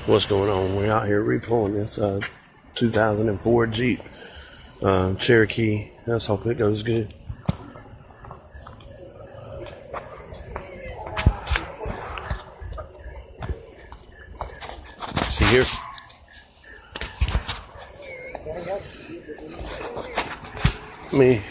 What's going on? We're out here repoing this 2004 Jeep Cherokee. Let's hope it goes good. See here? Me.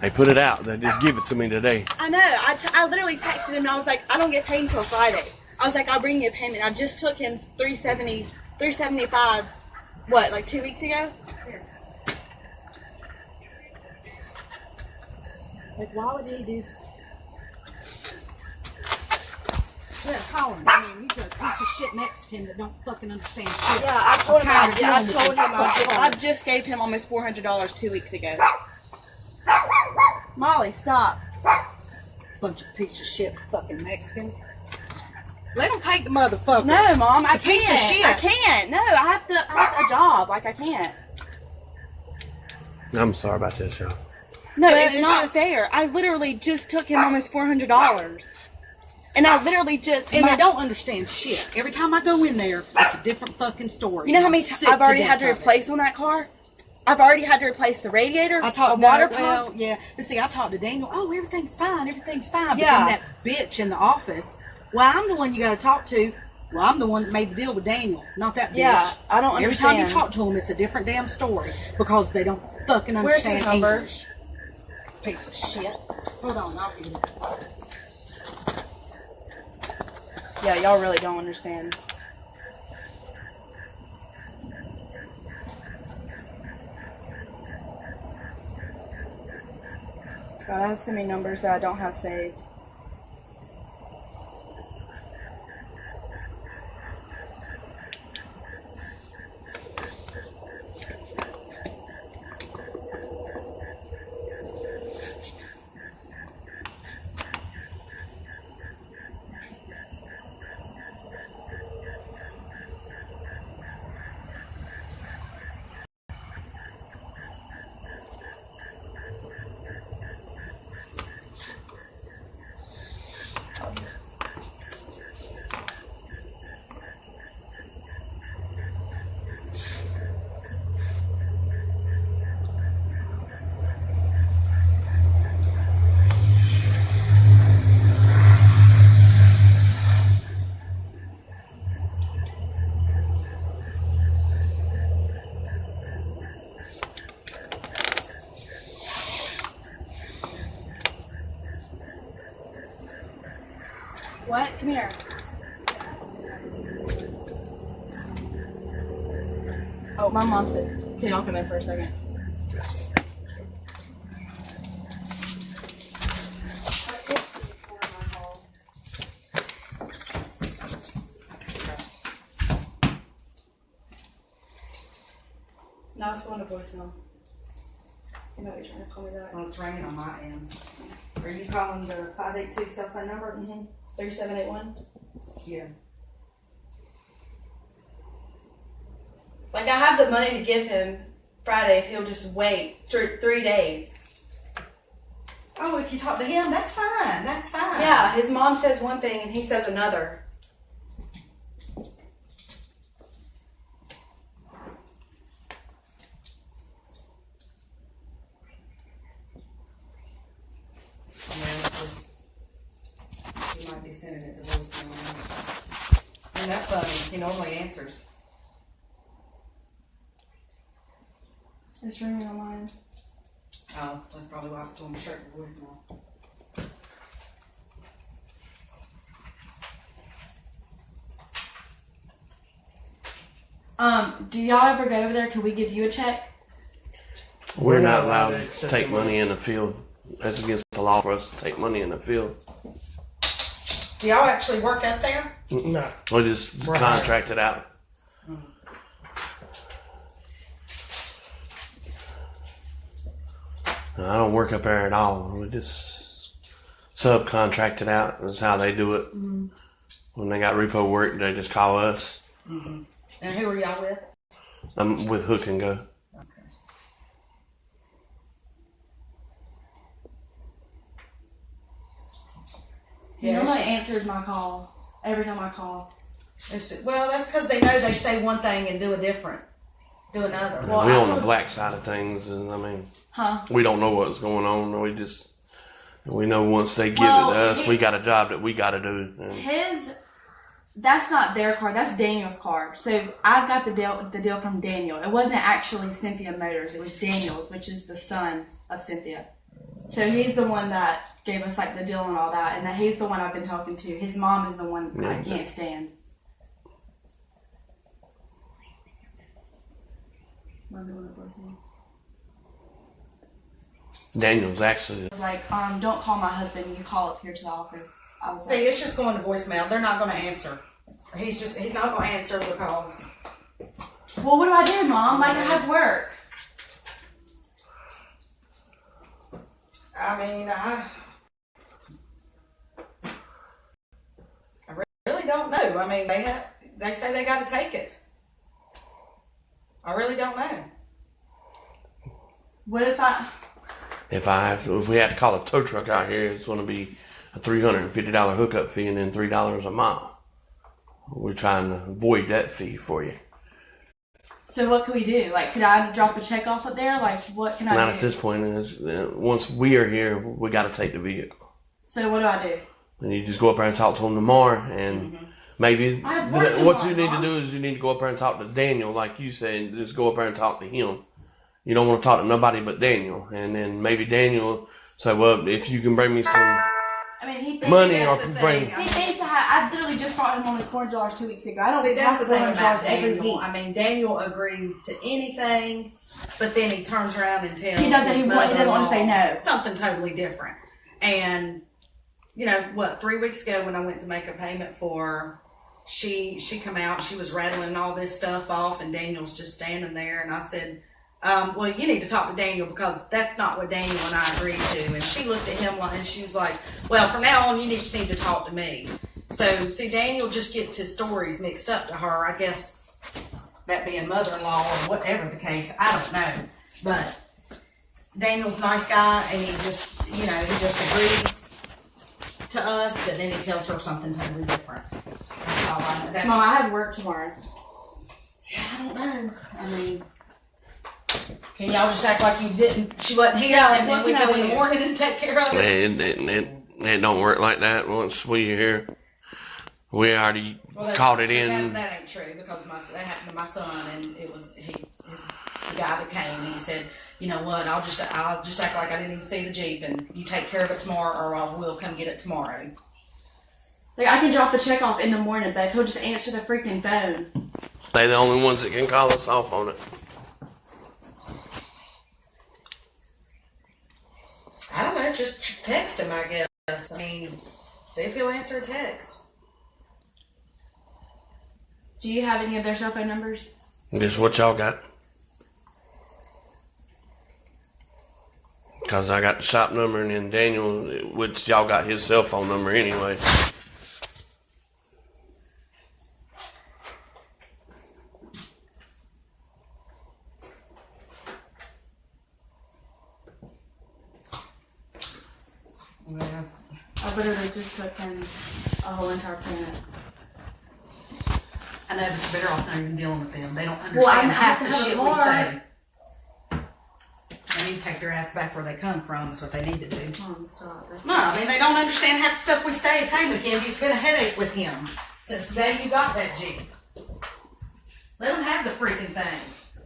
They put it out. They just give it to me today. I know. I literally texted him and I was like, I don't get paid until Friday. I was like, I'll bring you a payment. I just took him $375. What, like 2 weeks ago? Like, why would he do? Yeah, call him. I mean, he's a piece of shit Mexican that don't fucking understand shit. Yeah, I told him. I just gave him almost $400 2 weeks ago. Molly, stop. Bunch of piece of shit fucking Mexicans. Let them take the motherfucker. No, Mom, I can't. Piece of shit. I can't. No, I have a job. Like, I can't. I'm sorry about this, y'all. No, it's not fair. I literally just took him almost $400. And I literally just... And they don't understand shit. Every time I go in there, it's a different fucking story. You know how many times I've already had to replace on that car? I've already had to replace the radiator, a water pump. Well, yeah. But see, I talked to Daniel. Oh, everything's fine. Everything's fine. But Yeah. then that bitch in the office, well, I'm the one you got to talk to. Well, I'm the one that made the deal with Daniel, not that bitch. Yeah, I don't Every understand. time you talk to them, it's a different damn story because they don't fucking understand Where's his number? English. Piece of shit. Hold on, I'll get it. Yeah, y'all really don't understand. God, I have so many numbers that I don't have saved. What? Come here. Oh, my mom said, can y'all come in for a second? No, it's going to voicemail. You know, you're trying to call me back. Well, it's ringing on my end. Are you calling the 582 cell phone number? Mm-hmm. 3781? Yeah. Like, I have the money to give him Friday if he'll just wait 3 days. Oh, if you talk to him, that's fine. That's fine. Yeah, his mom says one thing and he says another. He might be sending it to voicemail. And that's funny. He normally answers. It's ringing on mine. Oh, that's probably why it's going straight to voicemail. Do y'all ever go over there? Can we give you a check? We're not allowed to take money in the field. That's against the law for us to take money in the field. Do y'all actually work out there? No. We just Right. contract it out. I don't work up there at all. We just subcontract it out. That's how they do it. Mm-hmm. When they got repo work, they just call us. Mm-hmm. And who are y'all with? I'm with Hook and Go. Yeah, Nobody it's just- answers my call every time I call. well, that's because they know they say one thing and do another. Well, we I on the told- black side of things, and I mean, Huh? we don't know what's going on. We know once they give Well, it to us, we got a job that we got to do. And That's not their car. That's Daniel's car. So I got the deal from Daniel. It wasn't actually Cynthia Motors. It was Daniel's, which is the son of Cynthia. So he's the one that gave us like the deal and all that, and he's the one I've been talking to. His mom is the one I can't stand. Daniel's actually I was like, don't call my husband. You call up here to the office. I was See, like, it's just going to voicemail. They're not going to answer. He's not going to answer because well, what do I do, Mom? Like I have work. I mean, I really don't know. I mean, they say they got to take it. I really don't know. What if I? if we have to call a tow truck out here, it's going to be a $350 hookup fee and then $3 a mile. We're trying to avoid that fee for you. So what can we do? Like, could I drop a check off up there? Like, what can I Not do? at this point. Once we are here, we got to take the vehicle. So what do I do? And you just go up there and talk to them tomorrow, and maybe I have work what you tomorrow, need to Mom. do is you need to go up there and talk to Daniel, like you said, and just go up there and talk to him. You don't want to talk to nobody but Daniel, and then maybe Daniel say, "Well, if you can bring me some I mean, he thinks money that's or the bring." thing. He thinks I literally just brought him on his $400 2 weeks ago. I don't See, that's have the thing $400 about every Daniel. week. I mean, Daniel agrees to anything, but then he turns around and tells He doesn't. his He doesn't want to say mother-in-law no. something totally different. And 3 weeks ago when I went to make a payment for her, she come out. She was rattling all this stuff off, and Daniel's just standing there. And I said, well, you need to talk to Daniel because that's not what Daniel and I agreed to. And she looked at him and she was like, well, from now on, you just need to talk to me. So, see, Daniel just gets his stories mixed up to her. I guess that being mother-in-law or whatever the case, I don't know. But Daniel's a nice guy, and he just agrees to us, but then he tells her something totally different. That's all I know. That's, Mom, I have work tomorrow. I don't know. I mean, can y'all just act like you didn't? She wasn't here, Yeah, like, and then what we can go I in the do? morning and take care of it. It don't work like that. Once we're here, we already called it in. That ain't true because that happened to my son, and it was the guy that came. And he said, "You know what? I'll just act like I didn't even see the Jeep, and you take care of it tomorrow, or I will come get it tomorrow." Like, I can drop a check off in the morning, but he'll just answer the freaking phone. They the only ones that can call us off on it. I don't know. Just text him, I guess. I mean, see if he'll answer a text. Do you have any of their cell phone numbers? Guess what y'all got? Because I got the shop number, and then Daniel, which y'all got his cell phone number anyway. Yeah. I literally just took him a whole entire payment. I know, but you're better off not even dealing with them. They don't understand Well, I half have the to have a shit we car. say. They need to take their ass back where they come from. That's what they need to do. Mom, stop. That's No, I mean, they don't understand half the stuff we say. Say, Mackenzie, it's been a headache with him since the day you got that Jeep. Let them have the freaking thing.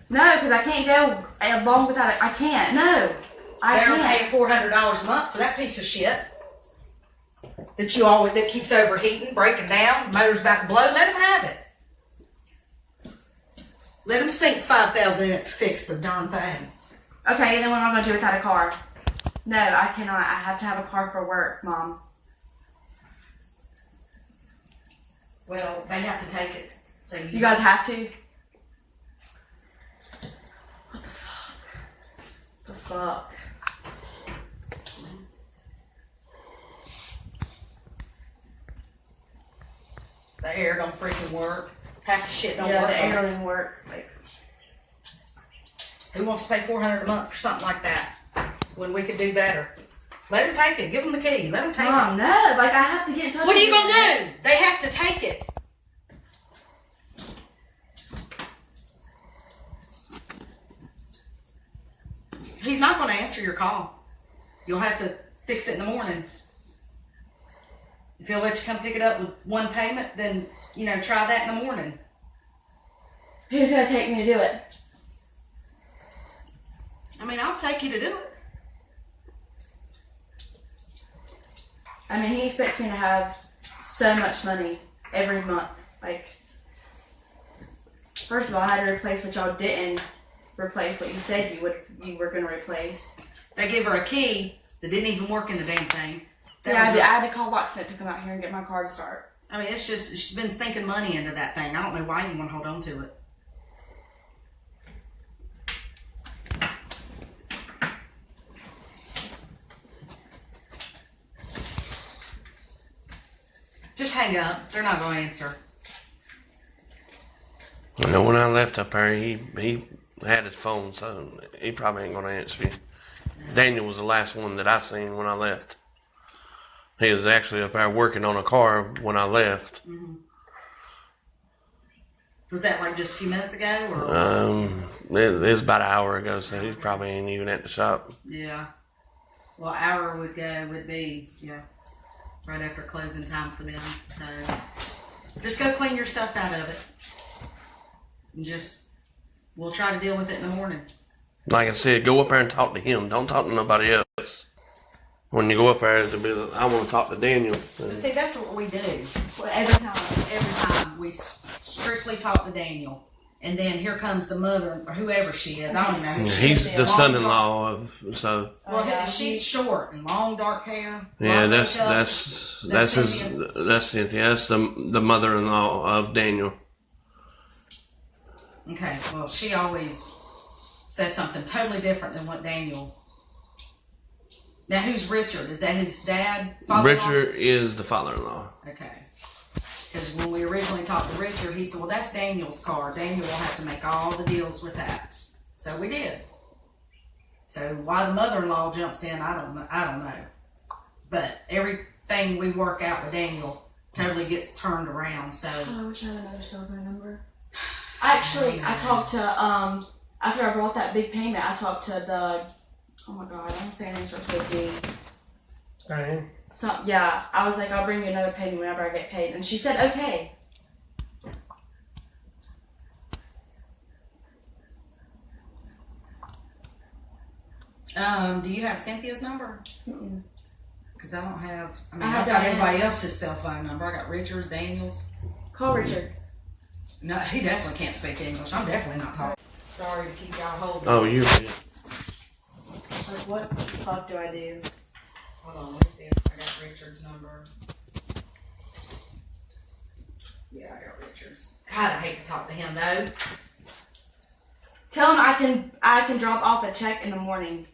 No, because I can't go along without it. I can't. No. I They're can't. paying $400 a month for that piece of shit that keeps overheating, breaking down, motor's about to blow. Let them have it. Let them sink $5,000 in it to fix the darn thing. Okay, and then what am I going to do without a car? No, I cannot. I have to have a car for work, Mom. Well, they have to take it. So You guys have to? What the fuck? The air don't freaking work. Half the shit don't Yeah, work. the air doesn't work. Like, who wants to pay $400 a month for something like that when we could do better? Let them take it. Give them the key. Let them take Mom, it. no. Like, I have to get in touch What are with you gonna do? They have to take it. He's not going to answer your call. You'll have to fix it in the morning. If he'll let you come pick it up with one payment, then, try that in the morning. Who's going to take me to do it? I mean, I'll take you to do it. I mean, he expects me to have so much money every month. Like, first of all, I had to replace what y'all didn't replace, what you said you were going to replace. They give her a key that didn't even work in the damn thing. I had to call Locksmith to come out here and get my car to start. I mean, it's just, she's been sinking money into that thing. I don't know why you want to hold on to it. Just hang up. They're not going to answer. I know when I left up there, he had his phone, so he probably ain't going to answer you. Daniel was the last one that I seen when I left. He was actually up there working on a car when I left. Mm-hmm. Was that like just a few minutes ago? Or? It was about an hour ago, so he probably ain't even at the shop. Yeah. Well, an hour would be, right after closing time for them. So just go clean your stuff out of it. And we'll try to deal with it in the morning. Like I said, go up there and talk to him. Don't talk to nobody else. When you go up there, it'll be I want to talk to Daniel. But see, that's what we do. Well, every time. Every time we strictly talk to Daniel. And then here comes the mother, or whoever she is. I don't even know who she is. He's the son-in-law of, so. Well, she's short and long dark hair. Yeah, that's Cynthia. That's the mother-in-law of Daniel. Okay, well, she always says something totally different than what Daniel. Now, who's Richard? Is that his dad? Richard is the father-in-law. Okay. Because when we originally talked to Richard, he said, well, that's Daniel's car. Daniel will have to make all the deals with that. So we did. So why the mother-in-law jumps in, I don't know. But everything we work out with Daniel totally gets turned around. So I wish I had another cell phone number. Actually, I talked to, after I brought that big payment, I talked to oh my God, I'm saying things with me. Right. So, yeah, I was like, I'll bring you another payment whenever I get paid. And she said, okay. do you have Cynthia's number? Mm-mm. Because I don't have, I I've have got Diane's. everybody else's cell phone number. I got Richard's, Daniel's. Call Richard. No, he definitely can't speak English. I'm definitely not talking. Sorry to keep y'all holding. Oh, you did. Like, what the fuck do I do? Hold on, let me see if I got Richard's number. Yeah, I got Richard's. God, I hate to talk to him though. Tell him I can drop off a check in the morning.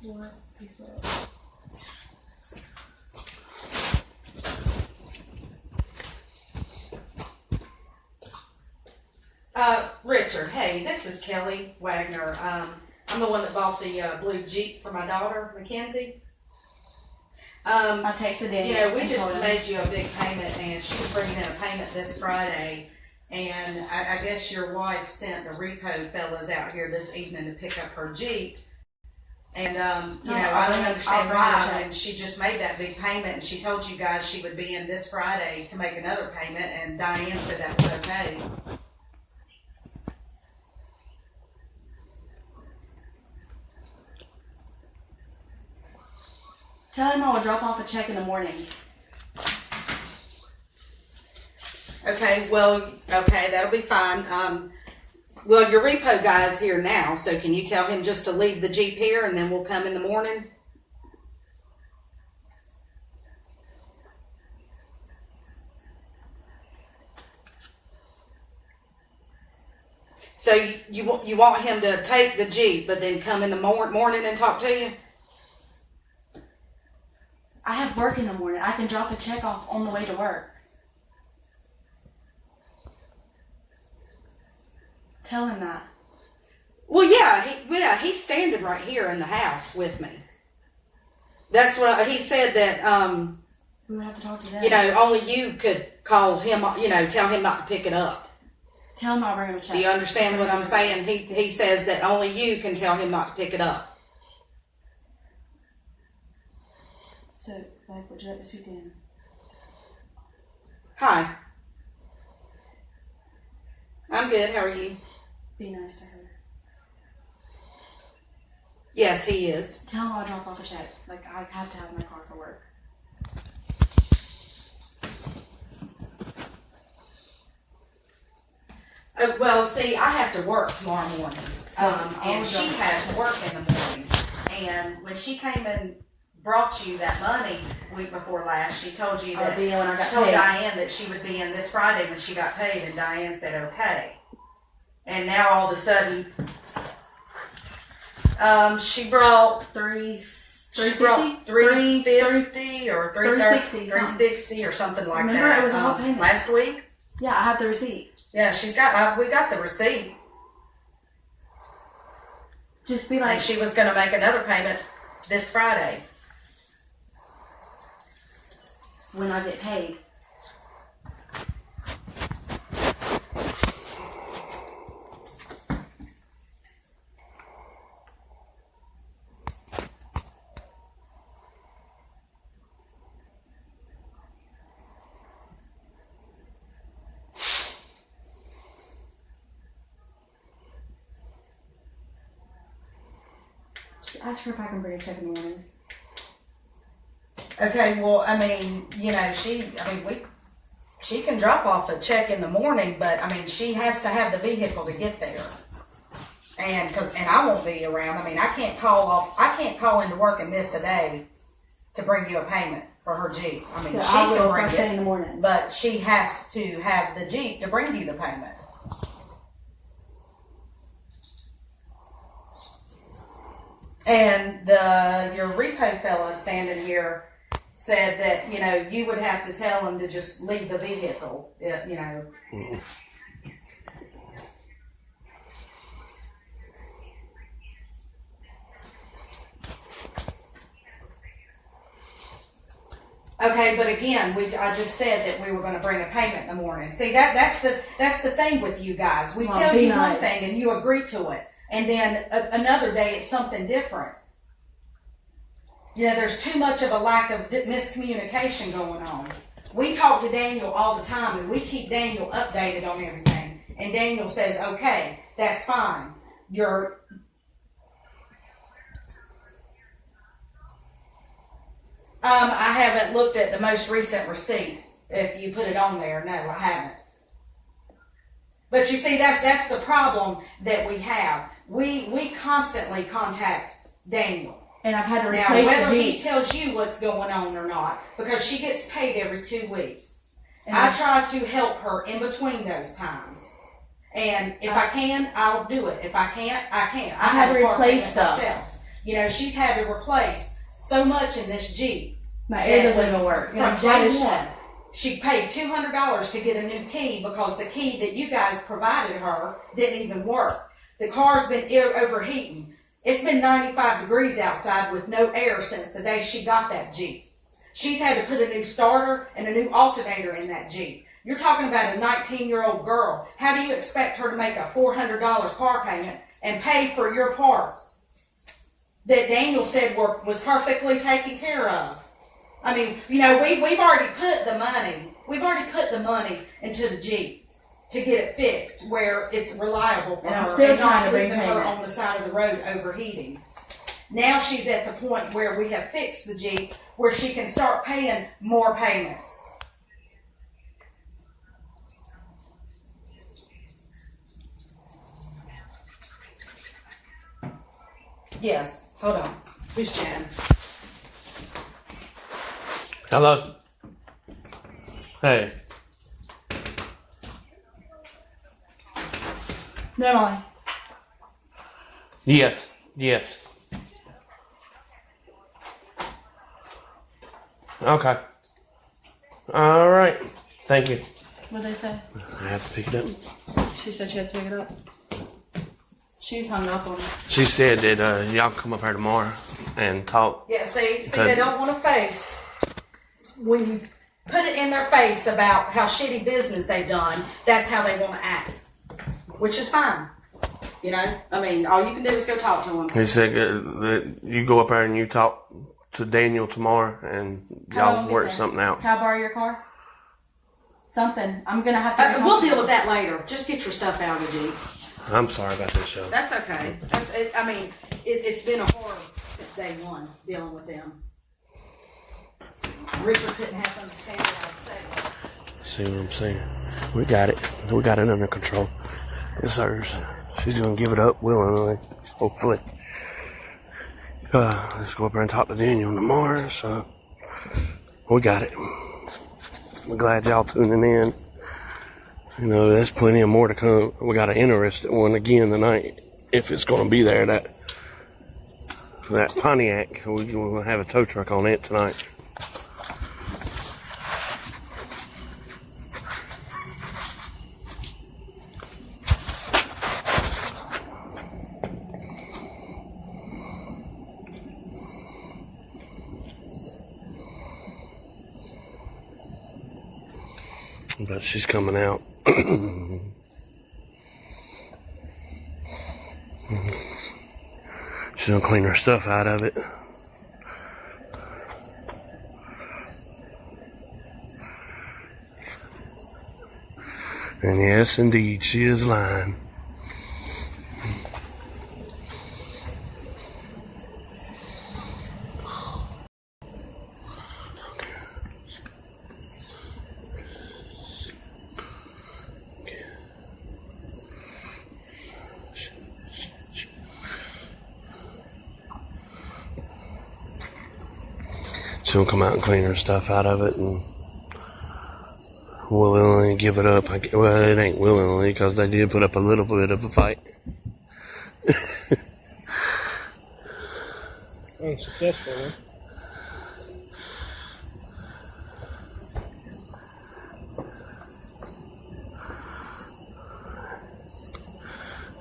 What people? Richard, hey, this is Kelly Wagner. I'm the one that bought the blue Jeep for my daughter, Mackenzie. I texted Daniel. We and just told him. made you a big payment, and she's bringing in a payment this Friday. And I guess your wife sent the repo fellas out here this evening to pick up her Jeep. And, I don't understand why. And she just made that big payment, and she told you guys she would be in this Friday to make another payment, and Diane said that was okay. Tell him I will drop off a check in the morning. Okay, that'll be fine. Well, your repo guy's here now, so can you tell him just to leave the Jeep here and then we'll come in the morning? So you want him to take the Jeep, but then come in the morning and talk to you? I have work in the morning. I can drop a check off on the way to work. Tell him that. Well, yeah, he's standing right here in the house with me. That's what he said that. We would have to talk to them. You know, only you could call him. You know, tell him not to pick it up. Tell him I'll bring him a check. Do you understand what I'm saying? He says that only you can tell him not to pick it up. So, would you like to speak to him? Hi. I'm good. How are you? Be nice to her. Yes, he is. Tell him I'll drop off a check. I have to have my car for work. Well, see, I have to work tomorrow morning, and she drop has to work in the morning. And when she came and brought you that money week before last, she told you that I'll be in when I got she told paid. Diane that she would be in this Friday when she got paid, and Diane said okay. And now all of a sudden, she brought $350 or $360 or something like Remember, that. it was a whole payment. Last week. Yeah, I have the receipt. Yeah, we got the receipt. Just be like, And she was going to make another payment this Friday. when I get paid. Just ask her if I can bring a check in the morning. Okay, well, I mean, you know, she can drop off a check in the morning, but I mean, she has to have the vehicle to get there. And I won't be around. I mean, I can't call into work and miss a day to bring you a payment for her Jeep. I mean, So she I can will bring first thing in it, the morning. but she has to have the Jeep to bring you the payment. And your repo fella standing here said that, you know, you would have to tell him to just leave the vehicle, you know. Okay, but again, I just said that we were going to bring a payment in the morning. See, that's the thing with you guys. We tell you one thing and you agree to it, and then another day it's something different. You know, there's too much of a lack of miscommunication going on. We talk to Daniel all the time, and we keep Daniel updated on everything. And Daniel says, "Okay, that's fine. I haven't looked at the most recent receipt. If you put it on there, no, I haven't. But you see, that's the problem that we have. We constantly contact Daniel. And I've had to Now, replace whether the he Jeep. tells you what's going on or not, because she gets paid every 2 weeks. And I try to help her in between those times. And if I can, I'll do it. If I can't, I can't. I had to a car replace payment stuff. myself. You know, she's had to replace so much in this Jeep. My air doesn't even work. From It's day dead as one. shit. She paid $200 to get a new key because the key that you guys provided her didn't even work. The car's been overheating. It's been 95 degrees outside with no air since the day she got that Jeep. She's had to put a new starter and a new alternator in that Jeep. You're talking about a 19-year-old girl. How do you expect her to make a $400 car payment and pay for your parts that Daniel said was perfectly taken care of? I mean, you know, we've already put the money. We've already put the money into the Jeep to get it fixed where it's reliable for And her. I'm still and trying not to bring leaving her payments. on the side of the road overheating. Now she's at the point where we have fixed the Jeep where she can start paying more payments. Yes, hold on. Who's chatting? Hello. Hey. No, Molly. Yes. Yes. Okay. All right. Thank you. What'd they say? I have to pick it up. She said she had to pick it up. She's hung up on me. She said that y'all come up here tomorrow and talk. Yeah, see, they don't want to face, when you put it in their face about how shitty business they've done, that's how they want to act, which is fine. You know, I mean, all you can do is go talk to them. He said that you go up there and you talk to Daniel tomorrow and y'all work something out. Can I borrow your car? Something. I'm going to have to... We'll deal with that later. Just get your stuff out of the Jeep. I'm sorry about this, y'all. That's okay. It's been a horror since day one, dealing with them. Richard couldn't have understand what I was saying. See what I'm saying? We got it. We got it under control. It's hers. She's going to give it up willingly, hopefully. Let's go up there and talk to Daniel tomorrow, so we got it. I'm glad y'all tuning in. You know, there's plenty of more to come. We got an interested one again tonight, if it's going to be there. That Pontiac, we're going to have a tow truck on it tonight. But she's coming out. She's gonna clean her stuff out of it. And yes, indeed, she is lying. She'll come out and clean her stuff out of it and willingly give it up. Well, it ain't willingly because they did put up a little bit of a fight. Unsuccessful, huh?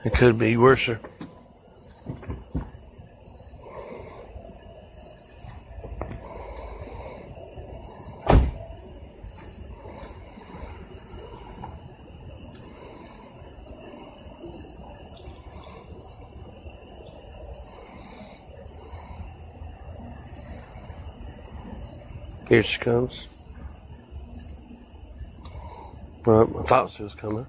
It could be worse. Here she comes. Well, I thought she was coming.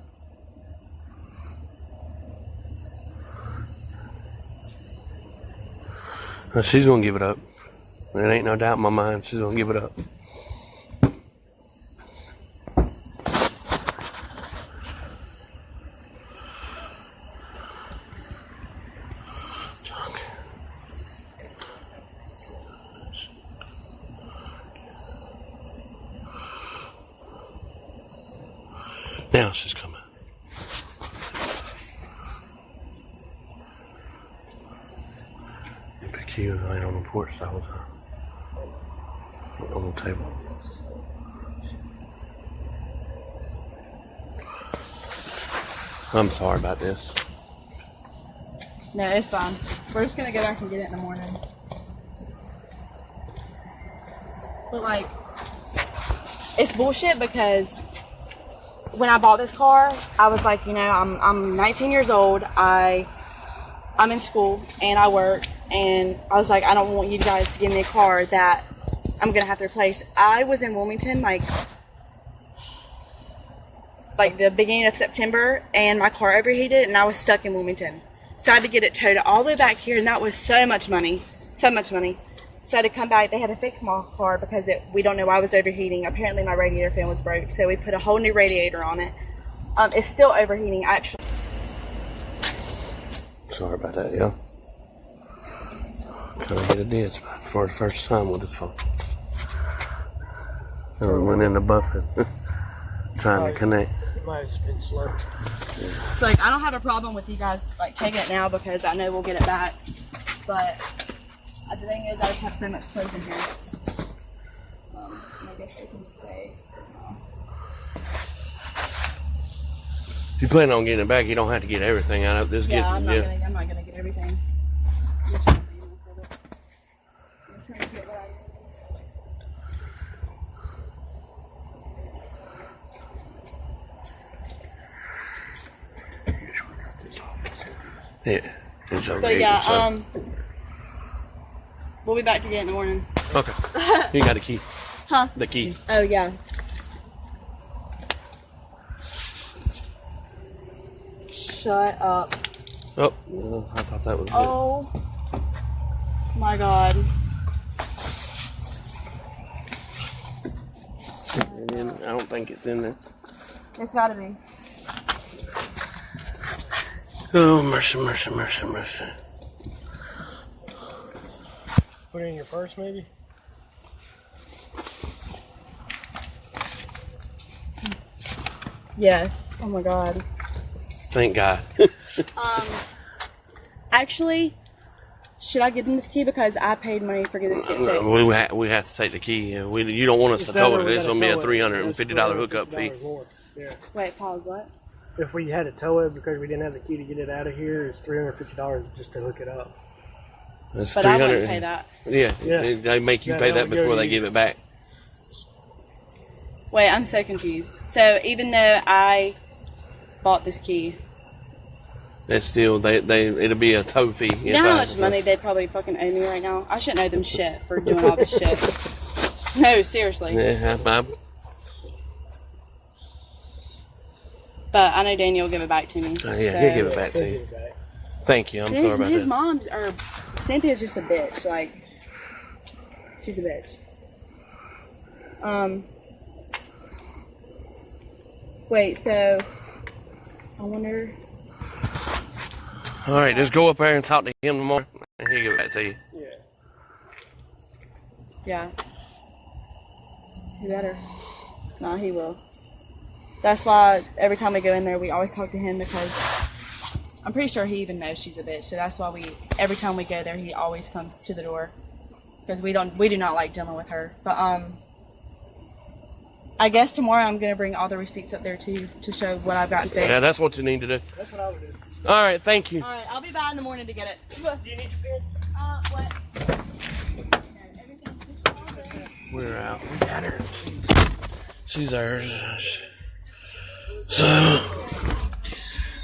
Well, she's gonna give it up. There ain't no doubt in my mind she's gonna give it up. Now she's coming. Pick you laying on the porch the whole time. On the table. I'm sorry about this. No, it's fine. We're just gonna go back and get it in the morning. But like, it's bullshit because when I bought this car, I was like, you know, I'm 19 years old. I'm in school and I work, and I was like, I don't want you guys to give me a car that I'm gonna have to replace. I was in Wilmington like the beginning of September, and my car overheated, and I was stuck in Wilmington. So I had to get it towed all the way back here, and that was so much money. So much money. So I had to come back. They had to fix my car because we don't know why it was overheating. Apparently my radiator fan was broke. So we put a whole new radiator on it. It's still overheating, actually. Sorry about that, y'all. Kind of hit a dead spot for the first time with this phone. And we went in the buffer trying to connect. It might have been slow. So like, I don't have a problem with you guys like taking it now because I know we'll get it back. But the thing is, I just have so much clothes in here. I guess they can stay. If you plan on getting it back, you don't have to get everything out of this. Yeah, I'm not gonna get everything. Yeah, it's over But here, yeah, so. we'll be back to get it in the morning. Okay. You got the key. Huh? The key. Oh yeah. Shut up. Oh, well, I thought that was it. Oh my god. I don't think it's in there. It's gotta be. Oh, mercy, mercy, mercy, mercy. Put it in your purse, maybe? Yes. Oh my god. Thank God. Actually, should I give them this key because I paid money for this get fixed? we have to take the key. You don't want us to tow it. It's going to be a $350 hookup fee. More. Yeah. Wait, pause. What? If we had to tow it because we didn't have the key to get it out of here, it's $350 just to hook it up. That's But I wouldn't pay that. Yeah, Yeah. they make you Yeah, pay that that would go before to they you. give it back. Wait, I'm so confused. So even though I bought this key, It's still it'll be a tow fee. you know how much money they probably fucking owe me right now? I shouldn't owe them shit for doing all this shit. No, seriously. Yeah, But I know Daniel will give it back to me. he'll give it back to you. Thank you. I'm sorry about His that. mom's, or Cynthia's just a bitch. Like, she's a bitch. Wait, so, I wonder. All right, just go up there and talk to him tomorrow, and he'll give it back to you. Yeah. Yeah. He better. No, he will. That's why every time we go in there, we always talk to him because I'm pretty sure he even knows she's a bitch. So that's why every time we go there, he always comes to the door because we do not like dealing with her. But I guess tomorrow I'm gonna bring all the receipts up there too to show what I've gotten fixed. Yeah, that's what you need to do. That's what I would do. All right, thank you. All right, I'll be back in the morning to get it. Do you need your pen? What? We're out. We got her. She's ours. So,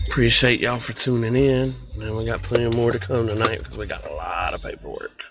appreciate y'all for tuning in. And we got plenty more to come tonight because we got a lot of paperwork.